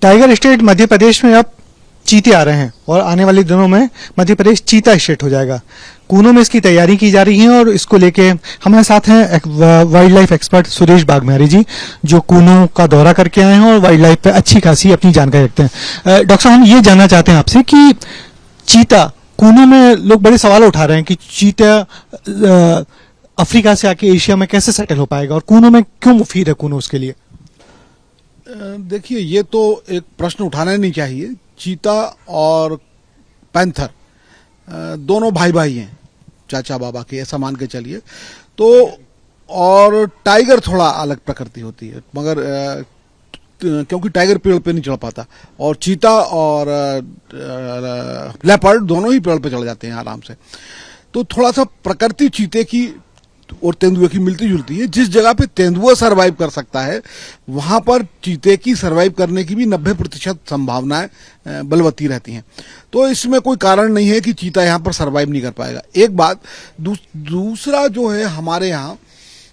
Tiger state Madhya Pradesh में अब चीते आ रहे हैं और आने वाले दिनों में मध्य प्रदेश चीता स्टेट हो जाएगा। कूनो में इसकी तैयारी की जा रही है और इसको लेके हमारे साथ हैं एक वाइल्ड लाइफ एक्सपर्ट सुरेश बागम्यारी जी, जो कूनो का दौरा करके आए हैं और वाइल्ड लाइफ पे अच्छी खासी अपनी जानकारी रखते हैं। डॉक्टर साहब, हम ये जानना चाहते हैं आपसे कि चीता कूनो में लोग बड़े सवाल उठा रहे हैं कि चीता अफ्रीका से आके एशिया में कैसे सेटल हो पाएगा और कूनो में क्यों मुफीद है कूनो उसके लिए? देखिए, ये तो एक प्रश्न उठाना नहीं चाहिए। चीता और पैंथर दोनों भाई भाई हैं, चाचा बाबा के, ऐसा मान के चलिए। तो और टाइगर थोड़ा अलग प्रकृति होती है, मगर क्योंकि टाइगर पेड़ पे नहीं चढ़ पाता, और चीता और लेपर्ड दोनों ही पेड़ पे चढ़ जाते हैं आराम से। तो थोड़ा सा प्रकृति चीते की और तेंदुए की मिलती जुलती है। जिस जगह पे तेंदुआ सरवाइव कर सकता है, वहां पर चीते की सरवाइव करने की भी 90% संभावनाएं बलवती रहती हैं। तो इसमें कोई कारण नहीं है कि चीता यहां पर सरवाइव नहीं कर पाएगा। एक बात। दूसरा जो है, हमारे यहाँ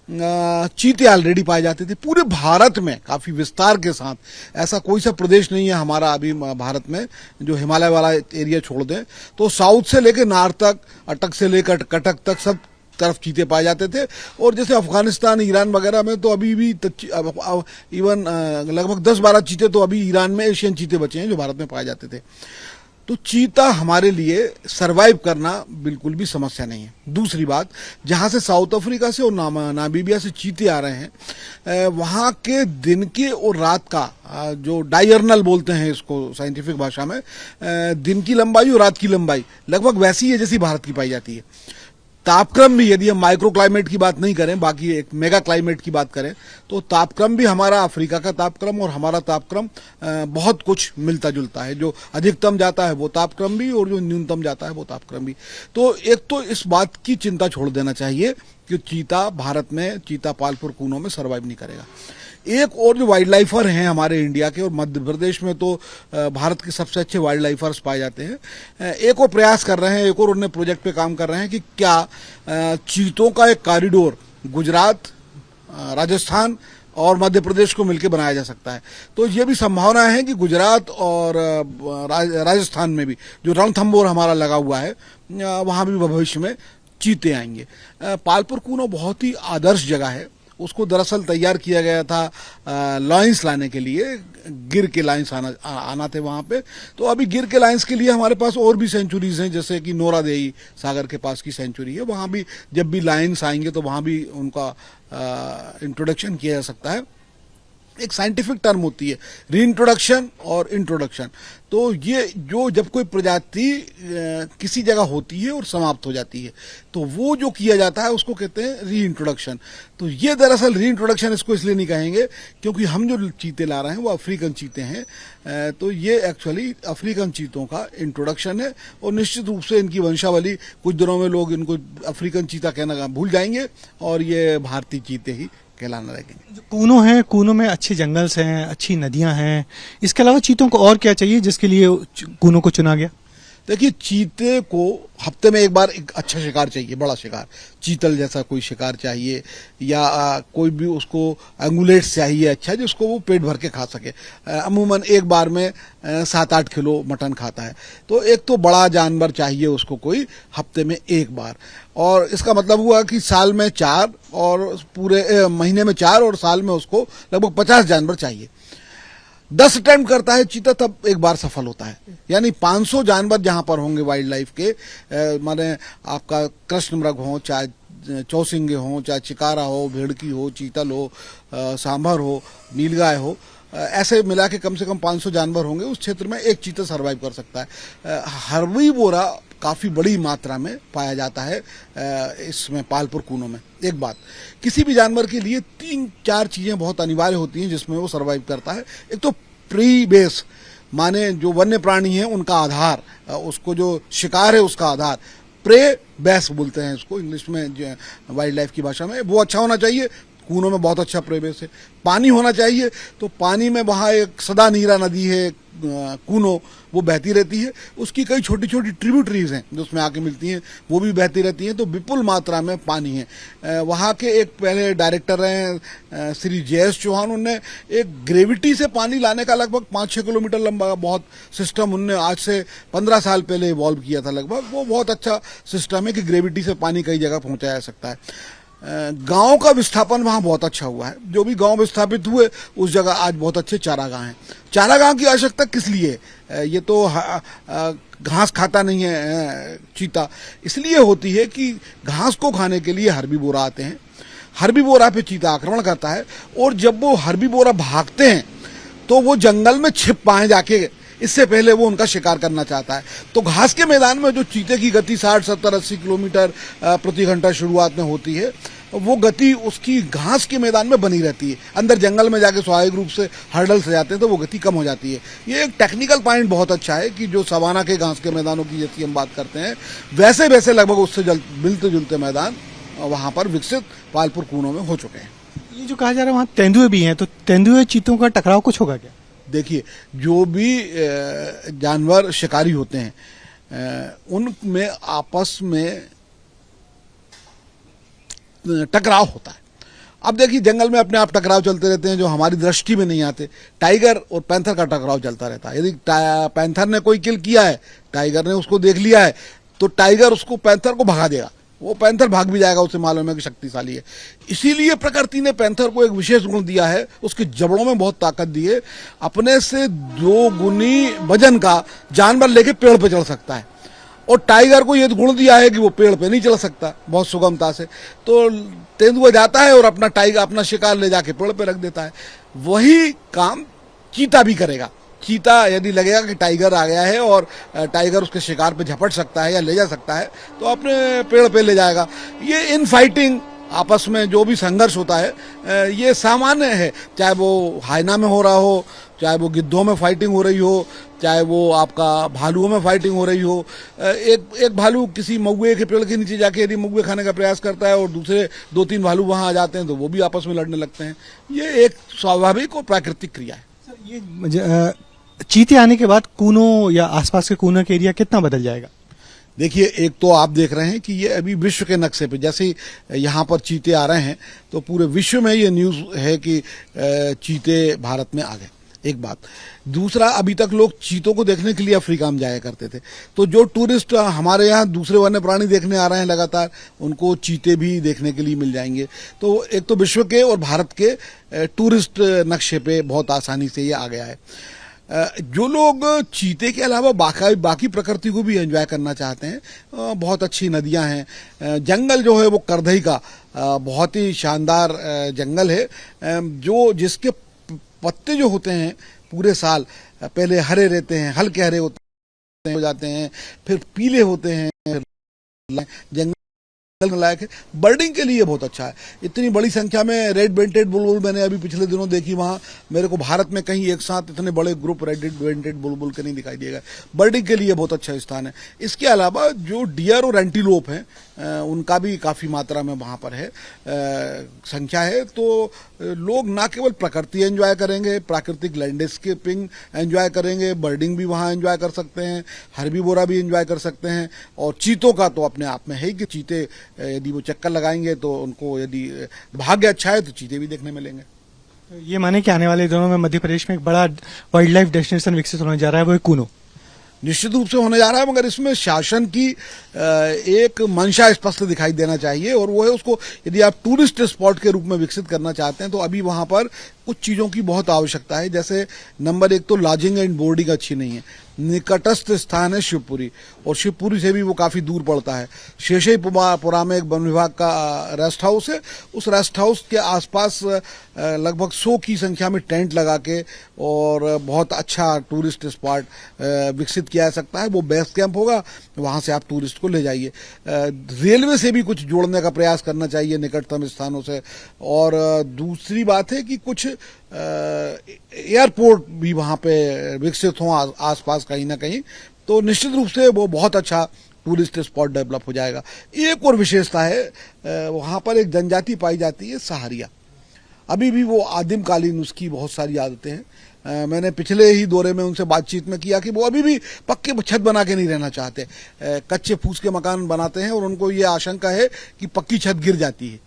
चीते ऑलरेडी पाए जाते थे पूरे भारत में काफी विस्तार के साथ। ऐसा कोई सा प्रदेश नहीं है हमारा अभी भारत में जो हिमालय वाला एरिया छोड़ दें तो साउथ से लेकर नॉर्थ तक, अटक से लेकर कटक तक सब तरफ चीते पाए जाते थे। और जैसे अफगानिस्तान, ईरान वगैरह में तो अभी भी इवन लगभग 10-12 चीते तो अभी ईरान में एशियन चीते बचे हैं जो भारत में पाए जाते थे। तो चीता हमारे लिए सरवाइव करना बिल्कुल भी समस्या नहीं है। दूसरी बात, जहां से साउथ अफ्रीका से और नामीबिया से चीते आ रहे हैं, वहां के दिन के और रात का जो डायर्नल बोलते हैं इसको साइंटिफिक भाषा में, दिन की लंबाई और रात की लंबाई लगभग वैसी है जैसी भारत की पाई जाती है। तापक्रम भी, यदि हम माइक्रो क्लाइमेट की बात नहीं करें, बाकी एक मेगा क्लाइमेट की बात करें, तो तापक्रम भी हमारा अफ्रीका का तापक्रम और हमारा तापक्रम बहुत कुछ मिलता जुलता है। जो अधिकतम जाता है वो तापक्रम भी, और जो न्यूनतम जाता है वो तापक्रम भी। तो एक तो इस बात की चिंता छोड़ देना चाहिए कि चीता भारत में, चीता पालपुर कूनो में सर्वाइव नहीं करेगा। एक और जो वाइल्ड लाइफर हैं हमारे इंडिया के, और मध्य प्रदेश में तो भारत के सबसे अच्छे वाइल्ड लाइफर्स पाए जाते हैं। एक और प्रयास कर रहे हैं, एक और उन्हें प्रोजेक्ट पे काम कर रहे हैं कि क्या चीतों का एक कॉरिडोर गुजरात, राजस्थान और मध्य प्रदेश को मिलकर बनाया जा सकता है। तो ये भी संभावना है कि गुजरात और राजस्थान में भी जो रणथंबोर हमारा लगा हुआ है, वहां भी भविष्य में चीते आएंगे। पालपुर कूनो बहुत ही आदर्श जगह है। उसको दरअसल तैयार किया गया था लाइन्स लाने के लिए। गिर के लाइन्स आना थे वहां पे। तो अभी गिर के लाइन्स के लिए हमारे पास और भी सेंचुरीज हैं, जैसे कि नोरादेई सागर के पास की सेंचुरी है। वहां भी जब भी लाइन्स आएंगे तो वहां भी उनका इंट्रोडक्शन किया जा सकता है। एक साइंटिफिक टर्म होती है रीइंट्रोडक्शन और इंट्रोडक्शन। तो ये जो जब कोई प्रजाति किसी जगह होती है और समाप्त हो जाती है, तो वो जो किया जाता है उसको कहते हैं रीइंट्रोडक्शन। तो ये दरअसल रीइंट्रोडक्शन इसको इसलिए नहीं कहेंगे क्योंकि हम जो चीते ला रहे हैं वो अफ्रीकन चीते हैं। तो ये एक्चुअली अफ्रीकन चीतों का इंट्रोडक्शन है। और निश्चित रूप से इनकी वंशावली, कुछ दिनों में लोग इनको अफ्रीकन चीता कहना भूल जाएंगे और ये भारतीय चीते ही कहलाना लगेंगे। जो कूनो है, कूनो में अच्छे जंगल्स हैं, अच्छी नदियां हैं। इसके अलावा चीतों को और क्या चाहिए जिसके लिए कूनो को चुना गया? देखिए, चीते को हफ्ते में एक बार एक अच्छा शिकार चाहिए, बड़ा शिकार, चीतल जैसा कोई शिकार चाहिए, या कोई भी उसको एंगुलेट्स चाहिए अच्छा, जिसको वो पेट भर के खा सके। अमूमन एक बार में 7-8 किलो मटन खाता है। तो एक तो बड़ा जानवर चाहिए उसको कोई हफ्ते में एक बार। और इसका मतलब हुआ कि साल में 4 और पूरे महीने में 4 और साल में उसको लगभग 50 जानवर चाहिए। 10 अटेम्प्ट करता है चीता तब एक बार सफल होता है। यानी 500 जानवर जहां पर होंगे वाइल्ड लाइफ के, माने आपका कृष्ण मृग हो, चाहे चौसिंगे हो, चाहे चिकारा हो, भेड़की हो, चीतल हो, सांभर हो, नीलगाय हो, ऐसे मिला के कम से कम 500 जानवर होंगे। उस क्षेत्र में एक चीता सर्वाइव कर सकता है। हर्बीवोरा काफी बड़ी मात्रा में पाया जाता है इसमें पालपुर कूनो में। एक बात, किसी भी जानवर के लिए 3-4 चीजें बहुत अनिवार्य होती हैं जिसमें वो सर्वाइव करता है। एक तो प्री बेस, माने जो वन्य प्राणी है उनका आधार, उसको जो शिकार है उसका आधार, प्रे बेस बोलते हैं इसको इंग्लिश में, वाइल्ड लाइफ की भाषा में, वो अच्छा होना चाहिए। कूनो में बहुत अच्छा प्रे बेस है। पानी होना चाहिए, तो पानी में वहाँ एक सदा नीरा नदी है, कूनो वो बहती रहती है। उसकी कई छोटी छोटी ट्रिब्यूटरीज हैं जो उसमें आके मिलती हैं, वो भी बहती रहती हैं। तो विपुल मात्रा में पानी है। वहाँ के एक पहले डायरेक्टर हैं श्री JS चौहान, उनने एक ग्रेविटी से पानी लाने का लगभग 5-6 किलोमीटर लंबा बहुत सिस्टम उनने आज से 15 साल पहले इवॉल्व किया था लगभग। वो बहुत अच्छा सिस्टम है कि ग्रेविटी से पानी कई जगह पहुंचाया जा सकता है। गांव का विस्थापन वहां बहुत अच्छा हुआ है। जो भी गांव विस्थापित हुए उस जगह आज बहुत अच्छे चारागाह हैं। चारागाह की आवश्यकता किस लिए? ये तो घास खाता नहीं है चीता, इसलिए होती है कि घास को खाने के लिए हर्बीवोरा आते हैं। हर्बीवोरा पे चीता आक्रमण करता है और जब वो हर्बीवोरा भागते हैं तो वो जंगल में छिप पाए जाके, इससे पहले वो उनका शिकार करना चाहता है। तो घास के मैदान में जो चीते की गति 60, 70, 80 किलोमीटर प्रति घंटा शुरुआत में होती है, वो गति उसकी घास के मैदान में बनी रहती है। अंदर जंगल में जाके स्वाभाविक रूप से हर्डल से जाते हैं तो वो गति कम हो जाती है। ये एक टेक्निकल पॉइंट बहुत अच्छा है कि जो सवाना के घास के मैदानों की जैसी हम बात करते हैं, वैसे वैसे लगभग उससे मिलते जुलते मैदान वहां पर विकसित पालपुर कूनों में हो चुके हैं। ये जो कहा जा रहा है वहाँ तेंदुए भी हैं, तो तेंदुए चीतों का टकराव कुछ होगा क्या? देखिए, जो भी जानवर शिकारी होते हैं उनमें आपस में टकराव होता है। अब देखिए, जंगल में अपने आप टकराव चलते रहते हैं जो हमारी दृष्टि में नहीं आते। टाइगर और पैंथर का टकराव चलता रहता है। यदि पैंथर ने कोई किल किया है, टाइगर ने उसको देख लिया है, तो टाइगर उसको पैंथर को भगा देगा। वो पैंथर भाग भी जाएगा, उसे मालूम है कि शक्तिशाली है। इसीलिए प्रकृति ने पैंथर को एक विशेष गुण दिया है, उसके जबड़ों में बहुत ताकत दी है। अपने से 2 गुनी वजन का जानवर लेके पेड़ पे चढ़ सकता है। और टाइगर को ये गुण दिया है कि वो पेड़ पे नहीं चढ़ सकता बहुत सुगमता से। तो तेंदुआ जाता है और अपना शिकार ले जाके पेड़ पे रख देता है। वही काम चीता भी करेगा। चीता यदि लगेगा कि टाइगर आ गया है और टाइगर उसके शिकार पे झपट सकता है या ले जा सकता है, तो अपने पेड़ पे ले जाएगा। ये इन फाइटिंग आपस में जो भी संघर्ष होता है ये सामान्य है। चाहे वो हाइना में हो रहा हो, चाहे वो गिद्धों में फाइटिंग हो रही हो, चाहे वो आपका भालुओं में फाइटिंग हो रही हो। एक भालू किसी महुए के पेड़ के नीचे जाके यदि महुए खाने का प्रयास करता है और दूसरे 2-3 भालू वहां आ जाते हैं तो वो भी आपस में लड़ने लगते हैं। ये एक स्वाभाविक और प्राकृतिक क्रिया है। सर, ये चीते आने के बाद कूनों या आसपास के कूनों के एरिया कितना बदल जाएगा? देखिए, एक तो आप देख रहे हैं कि ये अभी विश्व के नक्शे पे जैसे यहाँ पर चीते आ रहे हैं तो पूरे विश्व में ये न्यूज है कि चीते भारत में आ गए। एक बात। दूसरा, अभी तक लोग चीतों को देखने के लिए अफ्रीका में जाया करते थे, तो जो टूरिस्ट हमारे यहाँ दूसरे वन्य प्राणी देखने आ रहे हैं लगातार, उनको चीते भी देखने के लिए मिल जाएंगे। तो एक तो विश्व के और भारत के टूरिस्ट नक्शे पे बहुत आसानी से ये आ गया है। जो लोग चीते के अलावा बाकी प्रकृति को भी एंजॉय करना चाहते हैं, बहुत अच्छी नदियां हैं। जंगल जो है वो करधई का बहुत ही शानदार जंगल है, जो जिसके पत्ते जो होते हैं पूरे साल पहले हरे रहते हैं, हल्के हरे होते हो जाते हैं, फिर पीले होते हैं। जंगल लायक है। बर्डिंग के लिए बहुत अच्छा है। इतनी बड़ी संख्या में रेड बेंटेड बुलबुल मैंने अभी पिछले दिनों देखी वहां। मेरे को भारत में कहीं एक साथ इतने बड़े ग्रुप रेड बेंटेड बुलबुल के नहीं दिखाई दिएगा। बर्डिंग के लिए बहुत अच्छा स्थान है। इसके अलावा जो डियर और एंटीलोप हैं उनका भी काफी मात्रा में वहां पर है संख्या है। तो लोग ना केवल प्रकृति एंजॉय करेंगे, प्राकृतिक लैंडस्केपिंग एंजॉय करेंगे, बर्डिंग भी वहां एंजॉय कर सकते हैं, हर्बीवोरा भी एंजॉय कर सकते हैं। और चीतों का तो अपने आप में है कि चीते यदि वो चक्कर लगाएंगे तो उनको, यदि भाग्य अच्छा है तो चीते भी देखने मिलेंगे। तो ये माने कि आने वाले दिनों में मध्य प्रदेश में एक बड़ा वाइल्ड लाइफ डेस्टिनेशन विकसित होने जा रहा है, वो है कूनो। निश्चित रूप से होने जा रहा है, मगर इसमें शासन की एक मंशा स्पष्ट दिखाई देना चाहिए, और वो है उसको यदि आप टूरिस्ट स्पॉट के रूप में विकसित करना चाहते हैं तो अभी वहां पर कुछ चीजों की बहुत आवश्यकता है। जैसे नंबर 1 तो लॉजिंग एंड बोर्डिंग अच्छी नहीं है। निकटस्थ स्थान है शिवपुरी, और शिवपुरी से भी वो काफी दूर पड़ता है। शेषईपुरा में एक वन विभाग का रेस्ट हाउस है। उस रेस्ट हाउस के आसपास लगभग 100 की संख्या में टेंट लगा के और बहुत अच्छा टूरिस्ट स्पॉट विकसित किया जा सकता है। वो बेस कैंप होगा, वहां से आप टूरिस्ट को ले जाइए। रेलवे से भी कुछ जोड़ने का प्रयास करना चाहिए निकटतम स्थानों से। और दूसरी बात है कि कुछ एयरपोर्ट भी वहां पे विकसित हों आसपास कहीं ना कहीं, तो निश्चित रूप से वो बहुत अच्छा टूरिस्ट स्पॉट डेवलप हो जाएगा। एक और विशेषता है, वहां पर एक जनजाति पाई जाती है सहारिया। अभी भी वो आदिमकालीन उसकी बहुत सारी आदतें हैं। मैंने पिछले ही दौरे में उनसे बातचीत में किया कि वो अभी भी पक्के छत बना के नहीं रहना चाहते, कच्चे फूस के मकान बनाते हैं और उनको ये आशंका है कि पक्की छत गिर जाती है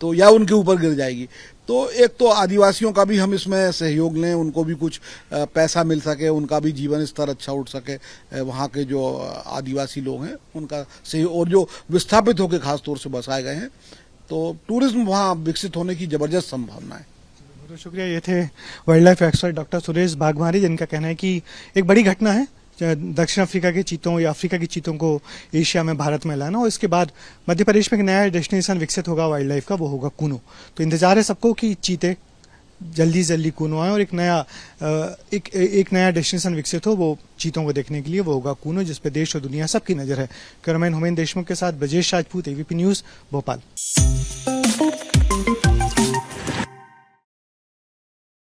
तो या उनके ऊपर गिर जाएगी। तो एक तो आदिवासियों का भी हम इसमें सहयोग लें, उनको भी कुछ पैसा मिल सके, उनका भी जीवन स्तर अच्छा उठ सके, वहाँ के जो आदिवासी लोग हैं उनका सहयोग, और जो विस्थापित होकर खास तौर से बसाए गए हैं, तो टूरिज्म वहाँ विकसित होने की जबरदस्त संभावना है। बहुत शुक्रिया। ये थे wild life expert doctor Suresh Bagmari, जिनका कहना है कि एक बड़ी घटना है दक्षिण अफ्रीका के चीतों या अफ्रीका की चीतों को एशिया में, भारत में लाना, और इसके बाद मध्य प्रदेश में एक नया डेस्टिनेशन विकसित होगा वाइल्ड लाइफ का, वो होगा कूनो। तो इंतजार है सबको कि चीते जल्दी से जल्दी कूनो आए और एक नया डेस्टिनेशन विकसित हो वो चीतों को देखने के लिए, वो होगा कूनो, जिस पे देश और दुनिया सबकी नजर है। कैमरामैन हुमैन देशमुख के साथ ब्रजेश राजपूत, एबीपी न्यूज, भोपाल।